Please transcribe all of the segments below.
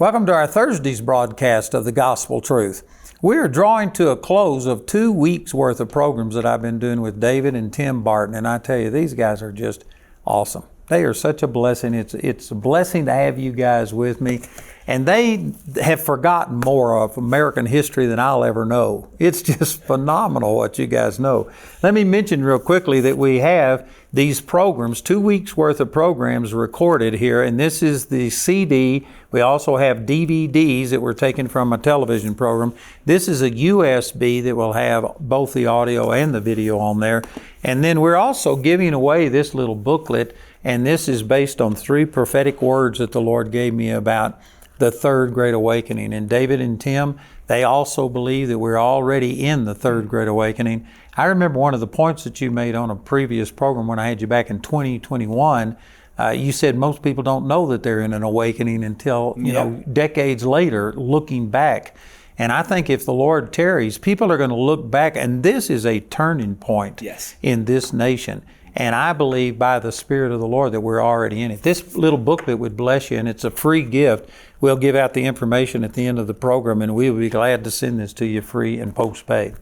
Welcome to our Thursday's broadcast of the Gospel Truth. We are drawing to a close of 2 weeks worth of programs that I've been doing with David and Tim Barton, and I tell you, these guys are just awesome. They are such a blessing. It's a blessing to have you guys with me. And they have forgotten more of American history than I'll ever know. It's just phenomenal what you guys know. Let me mention real quickly that we have these programs, 2 weeks worth of programs recorded here, and this is the CD. We also have DVDs that were taken from a television program. This is a USB that will have both the audio and the video on there. And then we're also giving away this little booklet, and this is based on 3 prophetic words that the Lord gave me about the third great awakening. And David and Tim, they also believe that we're already in the third great awakening. I remember one of the points that you made on a previous program when I had you back in 2021. You said most people don't know that they're in an awakening until, decades later, looking back. And I think if the Lord tarries, people are going to look back, and this is a turning point in this nation. And I believe by the Spirit of the Lord that we're already in it. This little booklet would bless you, and it's a free gift. We'll give out the information at the end of the program, and we'll be glad to send this to you free and post-paid.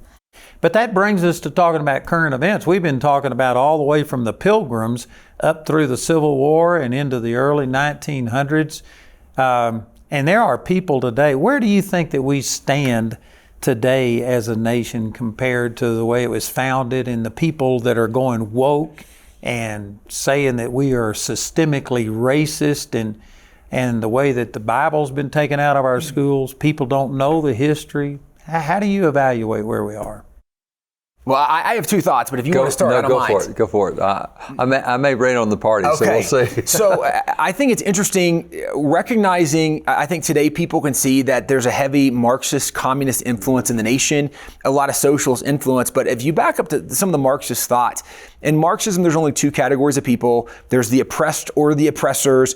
But that brings us to talking about current events. We've been talking about all the way from the Pilgrims up through the Civil War and into the early 1900s. And there are people today. Where do you think that we stand today as a nation compared to the way it was founded, and the people that are going woke and saying that we are systemically racist, and the way that the Bible's been taken out of our schools? People don't know the history. How do you evaluate where we are? Well, I have 2 thoughts, but if you want to start, I don't mind. Go for it. I may rain on the party, okay. So we'll see. So I think it's interesting recognizing, I think today people can see that there's a heavy Marxist communist influence in the nation, a lot of socialist influence. But if you back up to some of the Marxist thought, in Marxism, there's only 2 categories of people. There's the oppressed or the oppressors.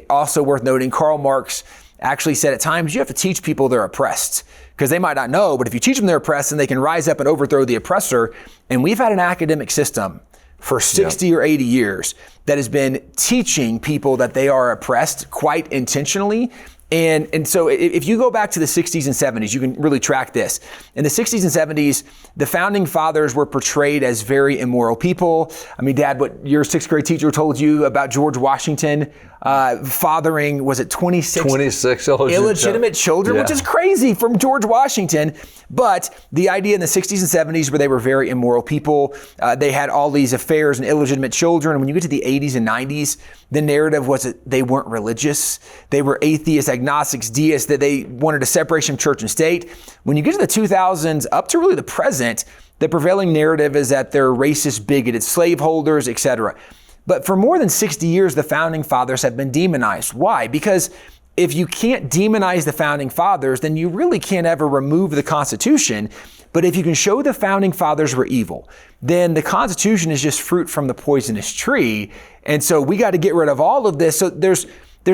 Also worth noting, Karl Marx actually said at times you have to teach people they're oppressed, because they might not know, but if you teach them they're oppressed, then they can rise up and overthrow the oppressor. And we've had an academic system for 60 or 80 years that has been teaching people that they are oppressed quite intentionally. And so if you go back to the 60s and 70s, you can really track this. In the 60s and 70s, the founding fathers were portrayed as very immoral people. I mean, Dad, what your 6th grade teacher told you about George Washington fathering, was it 26 illegitimate children, which is crazy from George Washington. But the idea in the 60s and 70s where they were very immoral people, they had all these affairs and illegitimate children. And when you get to the 80s and 90s, the narrative was that they weren't religious. They were atheists, agnostics, deists, that they wanted a separation of church and state. When you get to the 2000s up to really the present, the prevailing narrative is that they're racist, bigoted slaveholders, etc. But for more than 60 years, the founding fathers have been demonized. Why? Because if you can't demonize the founding fathers, then you really can't ever remove the Constitution. But if you can show the founding fathers were evil, then the Constitution is just fruit from the poisonous tree. And so we got to get rid of all of this. So there's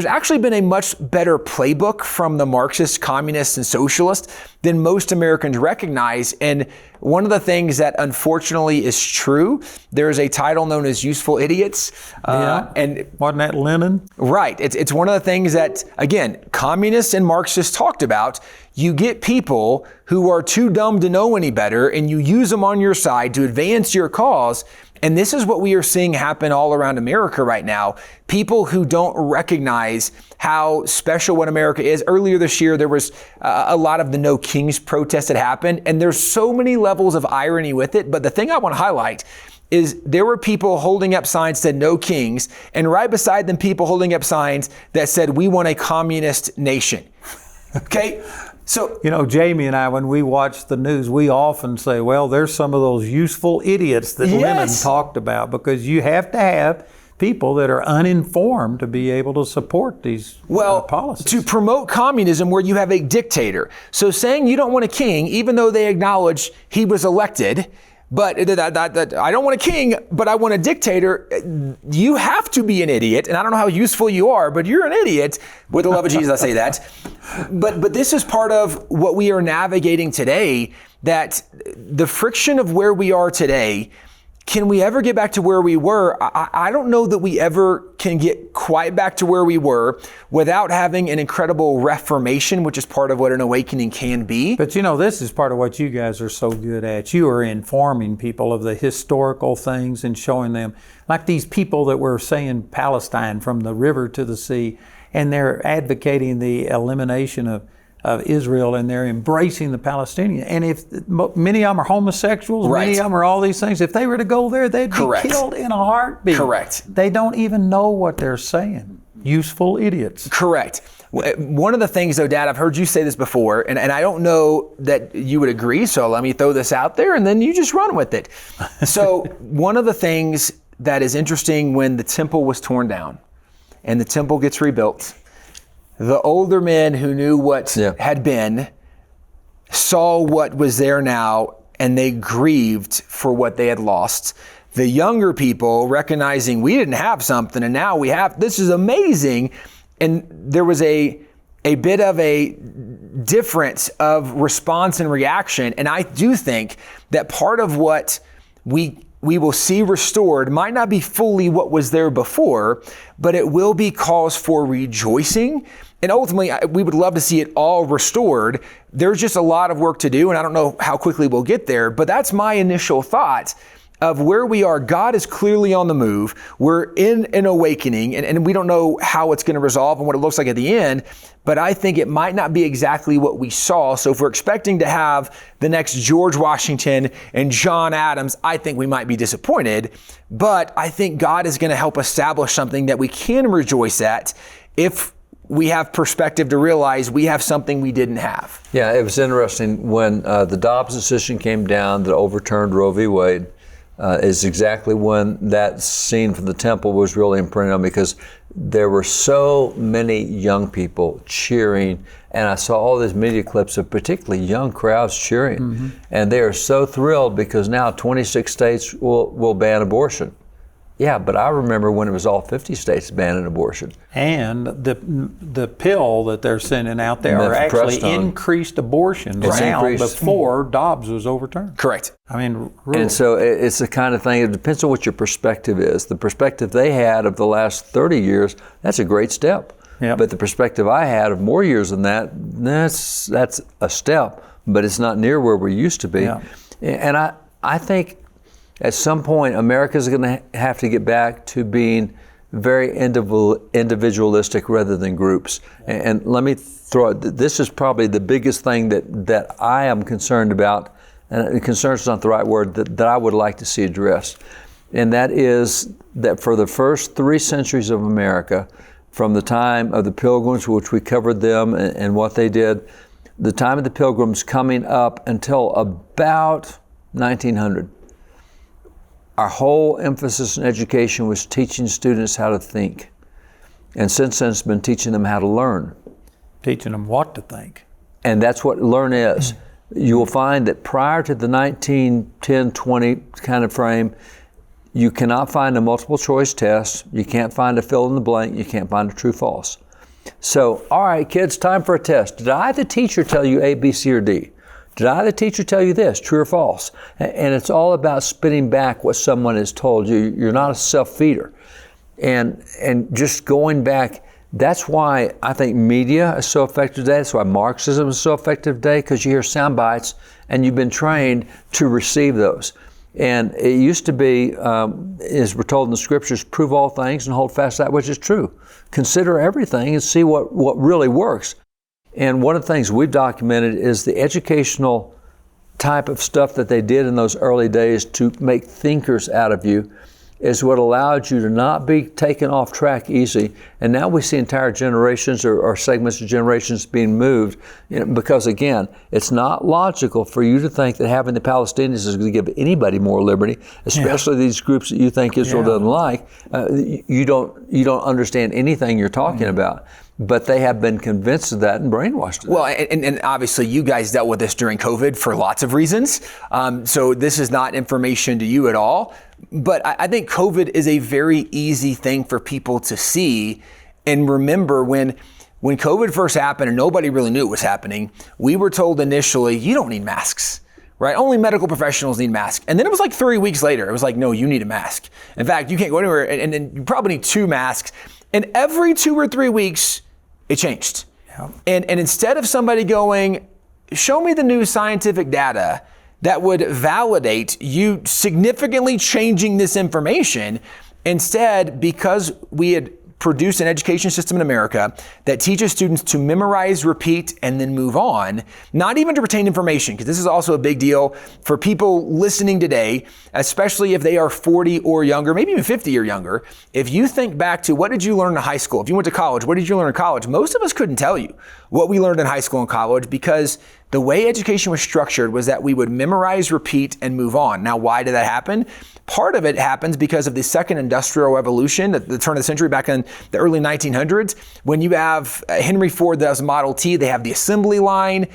actually been a much better playbook from the Marxists, communists, and socialists than most Americans recognize. And one of the things that unfortunately is true, there's a title known as Useful Idiots. And wasn't that Lenin? Right. It's one of the things that, again, communists and Marxists talked about. You get people who are too dumb to know any better, and you use them on your side to advance your cause. And this is what we are seeing happen all around America right now. People who don't recognize how special what America is. Earlier this year, there was a lot of the No Kings protest that happened, and there's so many levels of irony with it. But the thing I want to highlight is there were people holding up signs that said No Kings, and right beside them, people holding up signs that said, we want a communist nation. Okay? So, Jamie and I, when we watch the news, we often say, well, there's some of those useful idiots that Lenin talked about, because you have to have people that are uninformed to be able to support these policies. To promote communism where you have a dictator. So saying you don't want a king, even though they acknowledge he was elected, but I don't want a king, but I want a dictator. You have to be an idiot. And I don't know how useful you are, but you're an idiot. With the love of Jesus, I say that. But this is part of what we are navigating today, that the friction of where we are today can we ever get back to where we were? I don't know that we ever can get quite back to where we were without having an incredible reformation, which is part of what an awakening can be. But this is part of what you guys are so good at. You are informing people of the historical things and showing them, like these people that were saying Palestine from the river to the sea, and they're advocating the elimination of Israel, and they're embracing the Palestinians. And if many of them are homosexuals, right. many of them are all these things, if they were to go there, they'd be killed in a heartbeat. Correct. They don't even know what they're saying. Useful idiots. Correct. One of the things, though, Dad, I've heard you say this before, and I don't know that you would agree, so let me throw this out there, and then you just run with it. So one of the things that is interesting when the temple was torn down and the temple gets rebuilt, the older men who knew what had been saw what was there now, and they grieved for what they had lost. The younger people recognizing we didn't have something and now we have, this is amazing. And there was a bit of a difference of response and reaction. And I do think that part of what we will see restored might not be fully what was there before, but it will be cause for rejoicing. And ultimately, we would love to see it all restored. There's just a lot of work to do, and I don't know how quickly we'll get there, but that's my initial thought of where we are. God is clearly on the move. We're in an awakening, and we don't know how it's going to resolve and what it looks like at the end, but I think it might not be exactly what we saw. So if we're expecting to have the next George Washington and John Adams, I think we might be disappointed, but I think God is going to help establish something that we can rejoice at if we have perspective to realize we have something we didn't have. Yeah, it was interesting when the Dobbs decision came down that overturned Roe v. Wade. Is exactly when that scene from the temple was really imprinted on me, because there were so many young people cheering, and I saw all these media clips of particularly young crowds cheering, and they are so thrilled because now 26 states will ban abortion. Yeah, but I remember when it was all 50 states banning abortion. And the pill that they're sending out there are actually increased abortions now before Dobbs was overturned. Correct. I mean, and so it's the kind of thing, it depends on what your perspective is. The perspective they had of the last 30 years, that's a great step. Yep. But the perspective I had of more years than that, that's a step, but it's not near where we used to be. Yeah. And I think at some point, America's going to have to get back to being very individualistic rather than groups. And let me throw it, this is probably the biggest thing that I am concerned about, and concern is not the right word, that I would like to see addressed. And that is that for the first 3 centuries of America, from the time of the Pilgrims, which we covered them and what they did, the time of the Pilgrims coming up until about 1900, our whole emphasis in education was teaching students how to think. And since then, it's been teaching them how to learn. Teaching them what to think. And that's what learn is. You will find that prior to the 1910, 20 kind of frame, you cannot find a multiple choice test. You can't find a fill in the blank. You can't find a true false. So, all right, kids, time for a test. Did I, the teacher, tell you A, B, C, or D? Did I, the teacher, tell you this, true or false? And it's all about spitting back what someone has told you. You're not a self-feeder. And just going back, that's why I think media is so effective today. That's why Marxism is so effective today, because you hear sound bites and you've been trained to receive those. And it used to be, as we're told in the scriptures, prove all things and hold fast that which is true. Consider everything and see what really works. And one of the things we've documented is the educational type of stuff that they did in those early days to make thinkers out of you is what allowed you to not be taken off track easy. And now we see entire generations or segments of generations being moved, because again, it's not logical for you to think that having the Palestinians is going to give anybody more liberty, especially these groups that you think Israel doesn't like. You don't understand anything you're talking about. But they have been convinced of that and brainwashed of that. Well, and obviously you guys dealt with this during COVID for lots of reasons. So this is not information to you at all. But I think COVID is a very easy thing for people to see and remember. When COVID first happened and nobody really knew it was happening, we were told initially, you don't need masks. right? Only medical professionals need masks. And then it was like 3 weeks later, it was like, no, you need a mask. In fact, you can't go anywhere, and you probably need 2 masks. And every 2 or 3 weeks, it changed. Yeah. And instead of somebody going, show me the new scientific data that would validate you significantly changing this information, instead, because we had produced an education system in America that teaches students to memorize, repeat, and then move on, not even to retain information, because this is also a big deal for people listening today, especially if they are 40 or younger, maybe even 50 or younger. If you think back to what did you learn in high school? If you went to college, what did you learn in college? Most of us couldn't tell you what we learned in high school and college, because the way education was structured was that we would memorize, repeat, and move on. Now, why did that happen? Part of it happens because of the second industrial revolution at the turn of the century, back in the early 1900s. When you have Henry Ford that has Model T, they have the assembly line.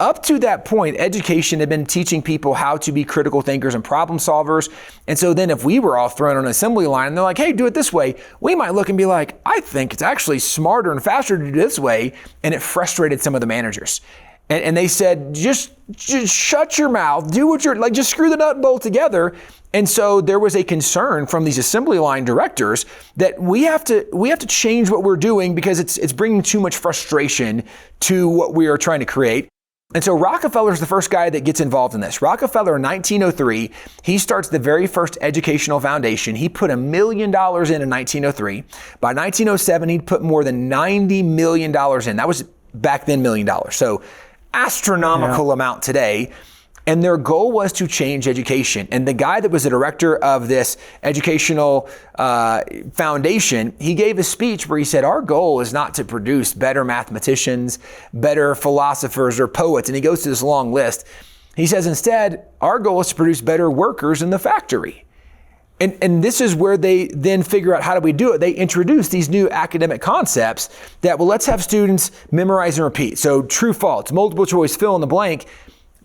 Up to that point, education had been teaching people how to be critical thinkers and problem solvers. And so then if we were all thrown on an assembly line and they're like, hey, do it this way, we might look and be like, I think it's actually smarter and faster to do this way. And it frustrated some of the managers. And they said, just shut your mouth, do what you're like, just screw the nut and bolt together. And so there was a concern from these assembly line directors that we have to change what we're doing, because it's bringing too much frustration to what we are trying to create. And so Rockefeller is the first guy that gets involved in this. Rockefeller in 1903, he starts the very first educational foundation. He put $1 million in 1903. By 1907, he'd put more than $90 million in. That was back then $1 million. So astronomical amount today. And their goal was to change education. And the guy that was the director of this educational foundation, he gave a speech where he said, our goal is not to produce better mathematicians, better philosophers, or poets. And he goes through this long list. He says, instead, our goal is to produce better workers in the factory. And this is where they then figure out, how do we do it? They introduce these new academic concepts that, well, let's have students memorize and repeat. So true, false, multiple choice, fill in the blank.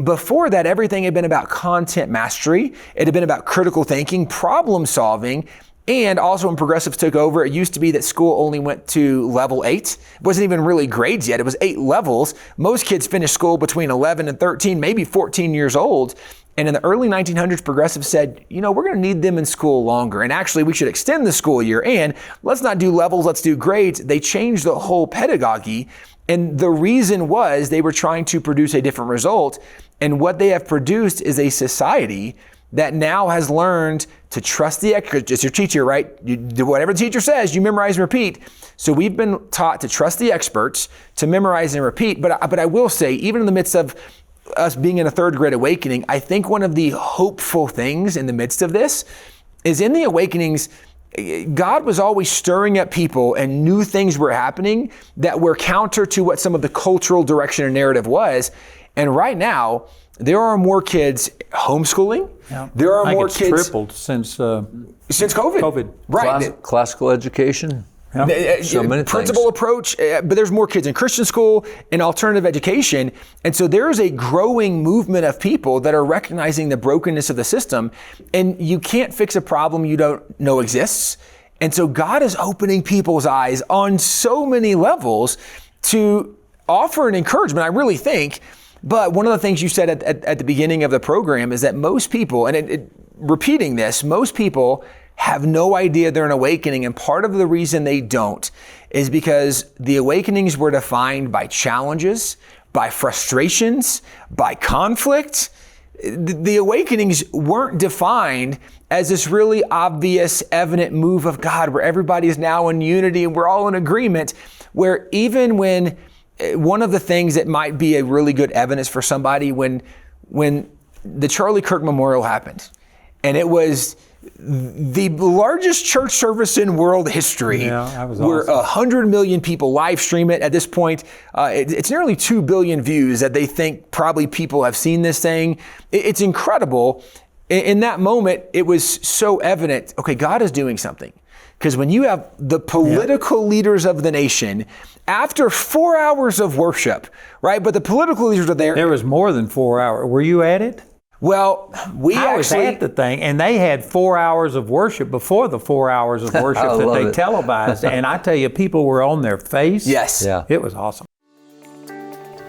Before that, everything had been about content mastery. It had been about critical thinking, problem solving, and also when progressives took over, it used to be that school only went to level 8. It wasn't even really grades yet. It was 8 levels. Most kids finished school between 11 and 13, maybe 14 years old. And in the early 1900s, progressives said, we're going to need them in school longer. And actually, we should extend the school year. And let's not do levels, let's do grades. They changed the whole pedagogy. And the reason was they were trying to produce a different result. And what they have produced is a society that now has learned to trust the expert. It's your teacher, right? You do whatever the teacher says, you memorize and repeat. So we've been taught to trust the experts, to memorize and repeat. But I will say, even in the midst of us being in a third great awakening, I think one of the hopeful things in the midst of this is, in the awakenings, God was always stirring up people, and new things were happening that were counter to what some of the cultural direction and narrative was. And right now, there are more kids homeschooling. Yeah. There are more kids tripled since COVID. Right. Classical education. Yeah. So many principal things. approach, but there's more kids in Christian school and alternative education. And so there is a growing movement of people that are recognizing the brokenness of the system. And you can't fix a problem you don't know exists. And so God is opening people's eyes on so many levels to offer an encouragement, I really think. But one of the things you said at the beginning of the program is that most people, and repeating this, most people have no idea they're an awakening. And part of the reason they don't is because the awakenings were defined by challenges, by frustrations, by conflict. The awakenings weren't defined as this really obvious, evident move of God where everybody is now in unity and we're all in agreement, where even when one of the things that might be a really good evidence for somebody, when the Charlie Kirk Memorial happened, and it was the largest church service in world history, where 100 million people live stream it at this point. It's nearly 2 billion views that they think probably people have seen this thing. It's incredible. In that moment, it was so evident, okay, God is doing something. Because when you have the political leaders of the nation, after 4 hours of worship, right? But the political leaders are there. There was more than 4 hours. Were you at it? Well, I was at the thing, and they had 4 hours of worship before the 4 hours of worship that they televised. And I tell you, people were on their face. Yes. Yeah. It was awesome.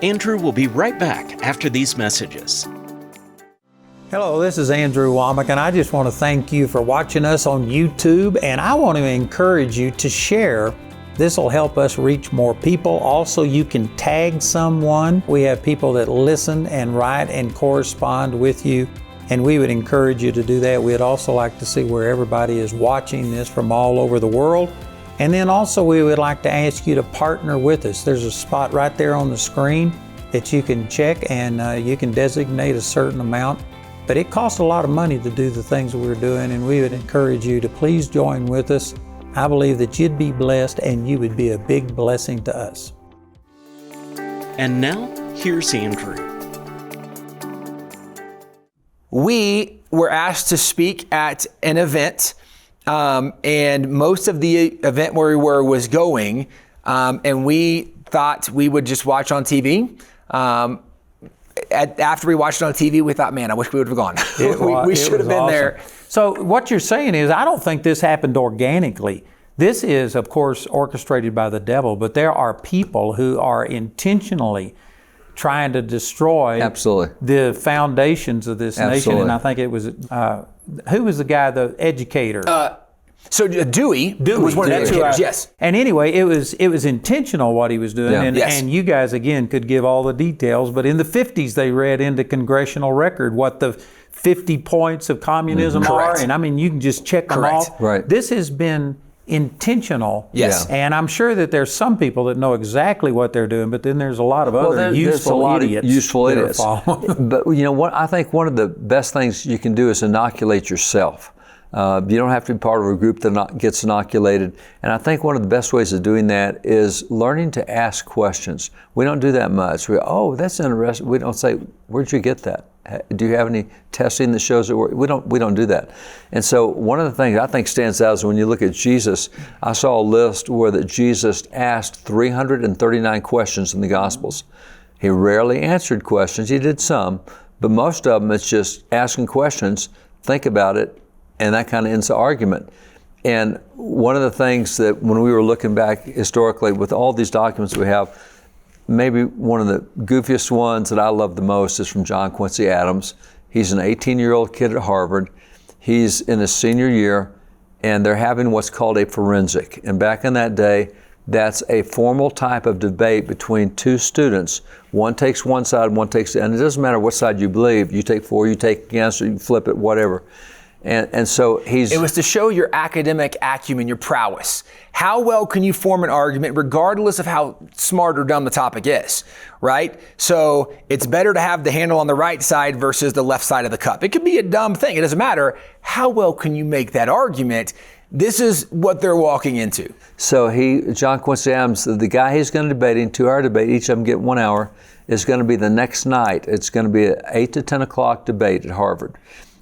Andrew will be right back after these messages. Hello, this is Andrew Wommack, and I just want to thank you for watching us on YouTube, and I want to encourage you to share. This will help us reach more people. Also, you can tag someone. We have people that listen and write and correspond with you, and we would encourage you to do that. We'd also like to see where everybody is watching this from all over the world. And then also we would like to ask you to partner with us. There's a spot right there on the screen that you can check, and you can designate a certain amount. But it costs a lot of money to do the things we're doing, and we would encourage you to please join with us. I believe that you'd be blessed and you would be a big blessing to us. And now, here's Andrew. We were asked to speak at an event, and most of the event where we were was going, and we thought we would just watch on TV. After we watched it on TV, we thought, man, I wish we would have gone. we should have been awesome. there. So what you're saying is, I don't think this happened organically. This is, of course, orchestrated by the devil, but there are people who are intentionally trying to destroy the foundations of this nation. And I think it was, who was the guy, the educator? So Dewey was one of the educators, yes. And anyway, it was intentional what he was doing. Yeah. And you guys, again, could give all the details. But in the 50s, they read into congressional record what the 50 points of communism are. And I mean, you can just check them off. Right. This has been intentional. Yes. And I'm sure that there's some people that know exactly what they're doing, but then there's a lot of other useful idiots. But you know what? I think one of the best things you can do is inoculate yourself. You don't have to be part of a group that gets inoculated. And I think one of the best ways of doing that is learning to ask questions. We don't do that much. We go, oh, that's interesting. We don't say, where'd you get that? Do you have any testing that shows it works? We don't do that. And so one of the things I think stands out is when you look at Jesus, I saw a list where that Jesus asked 339 questions in the Gospels. He rarely answered questions. He did some, but most of them it's just asking questions, think about it, and that kind of ends the argument. And one of the things that when we were looking back historically with all these documents we have, maybe one of the goofiest ones that I love the most is from John Quincy Adams. He's an 18-year-old kid at Harvard. He's in his senior year, and they're having what's called a forensic. And back in that day, that's a formal type of debate between two students. One takes one side, one takes the other. And it doesn't matter what side you believe. You take for, you take against, or you flip it, whatever. And so it was to show your academic acumen, your prowess. How well can you form an argument regardless of how smart or dumb the topic is, right? So it's better to have the handle on the right side versus the left side of the cup. It could be a dumb thing. It doesn't matter. How well can you make that argument? This is what they're walking into. So John Quincy Adams, the guy he's going to debate in 2-hour debate, each of them get 1 hour, is going to be the next night. It's going to be an 8 to 10 o'clock debate at Harvard.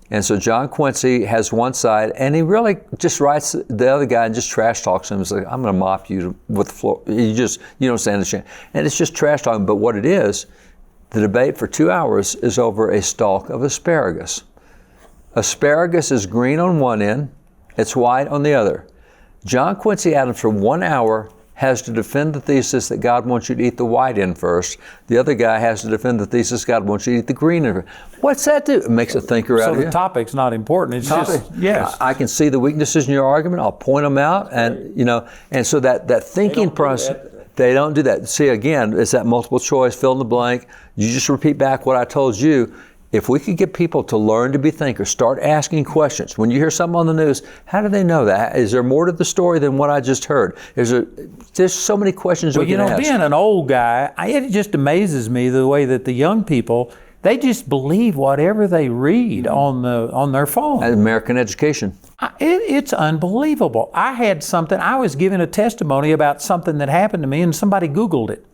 And so John Quincy has one side, and he really just writes the other guy and just trash talks him. He's like, I'm going to mop you with the floor. You don't stand a chance. And it's just trash talking. But what it is, the debate for 2 hours is over a stalk of asparagus. Asparagus is green on one end, it's white on the other. John Quincy Adams for 1 hour has to defend the thesis that God wants you to eat the white end first. The other guy has to defend the thesis God wants you to eat the green end first. What's that do? It makes a thinker out of you. So the topic's not important. It's just, yes. I can see the weaknesses in your argument. I'll point them out. And, and so that thinking process, they don't do that. See, again, it's that multiple choice, fill in the blank. You just repeat back what I told you. If we could get people to learn to be thinkers, start asking questions. When you hear something on the news, how do they know that? Is there more to the story than what I just heard? There's so many questions we can ask. Being an old guy, it just amazes me the way that the young people, they just believe whatever they read on their phone. American education. It's unbelievable. I was giving a testimony about something that happened to me, and somebody Googled it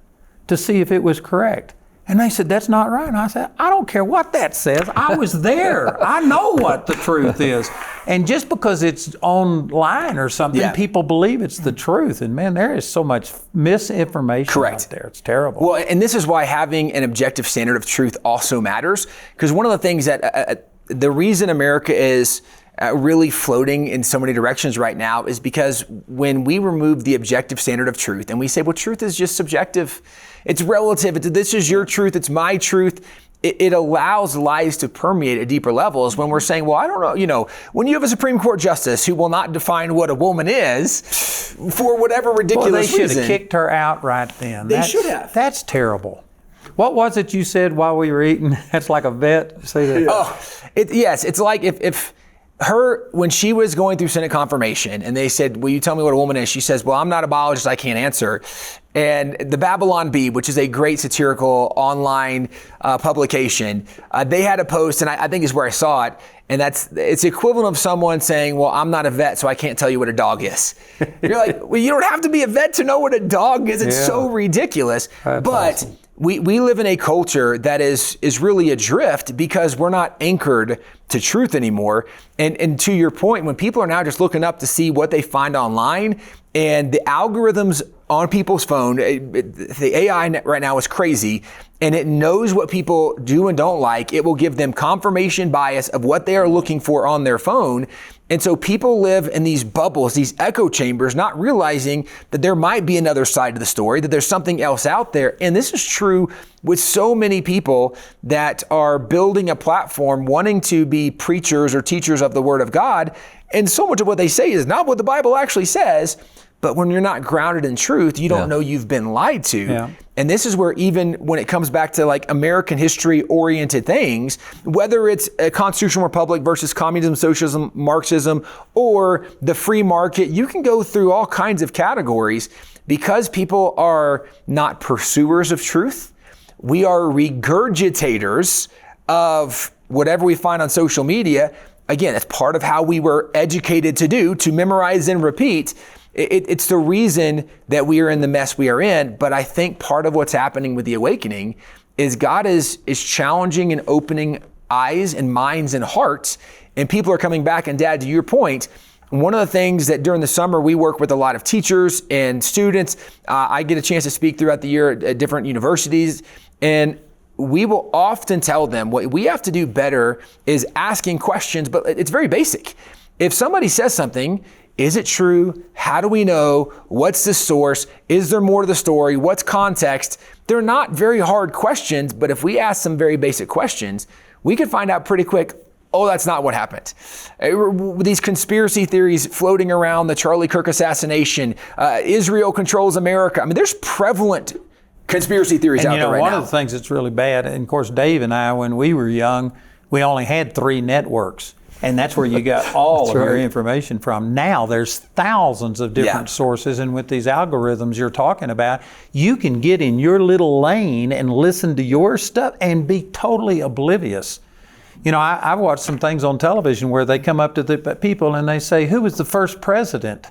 to see if it was correct. And they said, that's not right. And I said, I don't care what that says. I was there. I know what the truth is. And just because it's online or something, people believe it's the truth. And man, there is so much misinformation out there. It's terrible. Well, and this is why having an objective standard of truth also matters. Because one of the things that the reason America is really floating in so many directions right now is because when we remove the objective standard of truth and we say, well, truth is just subjective, it's relative, this is your truth, it's my truth, it allows lies to permeate at deeper levels when we're saying, well, I don't know, when you have a Supreme Court justice who will not define what a woman is for whatever ridiculous they should reason. have kicked her out right then. They should have. That's terrible. What was it you said while we were eating? That's like a vet. Say that. Oh, yes. It's like if when she was going through Senate confirmation and they said, will you tell me what a woman is? She says, well, I'm not a biologist. I can't answer. And the 𝗣𝗿𝗆, which is a great satirical online publication, they had a post, and I think is where I saw it. And it's equivalent of someone saying, well, I'm not a vet, so I can't tell you what a dog is. You're like, well, you don't have to be a vet to know what a dog is. It's so ridiculous. That's but awesome. we live in a culture that is really adrift because we're not anchored to truth anymore. And to your point, when people are now just looking up to see what they find online, and the algorithms on people's phone, the AI right now is crazy, and it knows what people do and don't like. It will give them confirmation bias of what they are looking for on their phone. And so people live in these bubbles, these echo chambers, not realizing that there might be another side to the story, that there's something else out there. And this is true with so many people that are building a platform, wanting to be preachers or teachers of the Word of God. And so much of what they say is not what the Bible actually says. But when you're not grounded in truth, you don't know you've been lied to. Yeah. And this is where, even when it comes back to like American history oriented things, whether it's a constitutional republic versus communism, socialism, Marxism, or the free market, you can go through all kinds of categories. Because people are not pursuers of truth, we are regurgitators of whatever we find on social media. Again, that's part of how we were educated to do, to memorize and repeat. It's the reason that we are in the mess we are in. But I think part of what's happening with the awakening is God is challenging and opening eyes and minds and hearts, and people are coming back. And Dad, to your point, one of the things that during the summer we work with a lot of teachers and students. I get a chance to speak throughout the year at different universities, and we will often tell them what we have to do better is asking questions, but it's very basic. If somebody says something, is it true? How do we know? What's the source? Is there more to the story? What's context? They're not very hard questions, but if we ask some very basic questions, we can find out pretty quick, oh, that's not what happened. These conspiracy theories floating around, the Charlie Kirk assassination, Israel controls America. I mean, there's prevalent conspiracy theories out there right now. One of the things that's really bad, and of course, Dave and I, when we were young, we only had 3 networks. And that's where you got all of your information from. Now there's thousands of different sources, and with these algorithms you're talking about, you can get in your little lane and listen to your stuff and be totally oblivious. I've watched some things on television where they come up to the people and they say, who was the first president?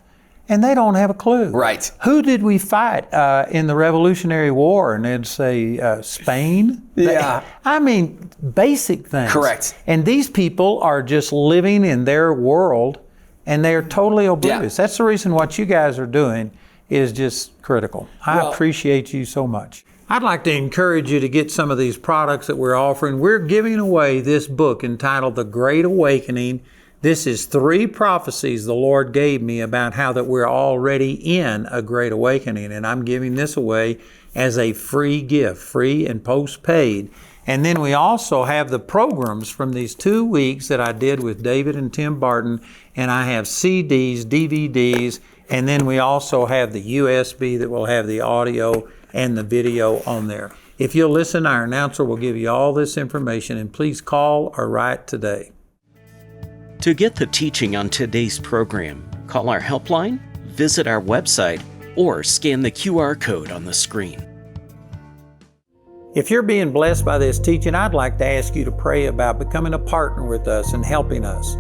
And they don't have a clue. Right. Who did we fight in the Revolutionary War? And they'd say Spain. Yeah. I mean, basic things. Correct. And these people are just living in their world, and they're totally oblivious. That's the reason what you guys are doing is just critical. I appreciate you so much. I'd like to encourage you to get some of these products that we're offering. We're giving away this book entitled The Great Awakening. This is 3 prophecies the Lord gave me about how that we're already in a great awakening. And I'm giving this away as a free gift, free and post-paid. And then we also have the programs from these 2 weeks that I did with David and Tim Barton. And I have CDs, DVDs, and then we also have the USB that will have the audio and the video on there. If you'll listen, our announcer will give you all this information, and please call or write today. To get the teaching on today's program, call our helpline, visit our website, or scan the QR code on the screen. If you're being blessed by this teaching, I'd like to ask you to pray about becoming a partner with us and helping us.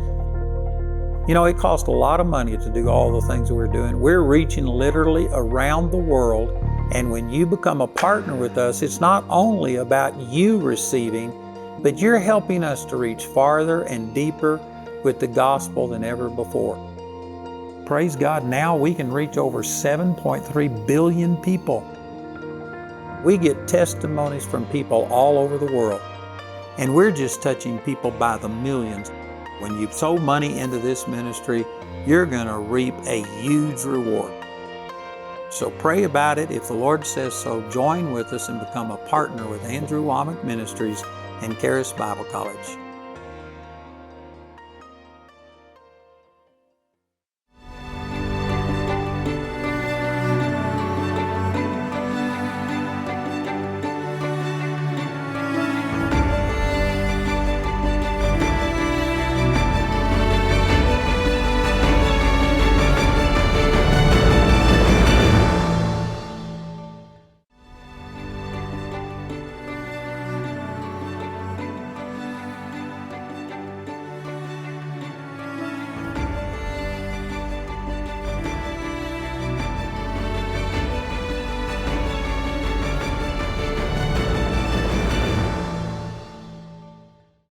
It costs a lot of money to do all the things that we're doing. We're reaching literally around the world, and when you become a partner with us, it's not only about you receiving, but you're helping us to reach farther and deeper with the gospel than ever before. Praise God, now we can reach over 7.3 billion people. We get testimonies from people all over the world, and we're just touching people by the millions. When you sow money into this ministry, you're going to reap a huge reward. So pray about it. If the Lord says so, join with us and become a partner with Andrew Wommack Ministries and Charis Bible College.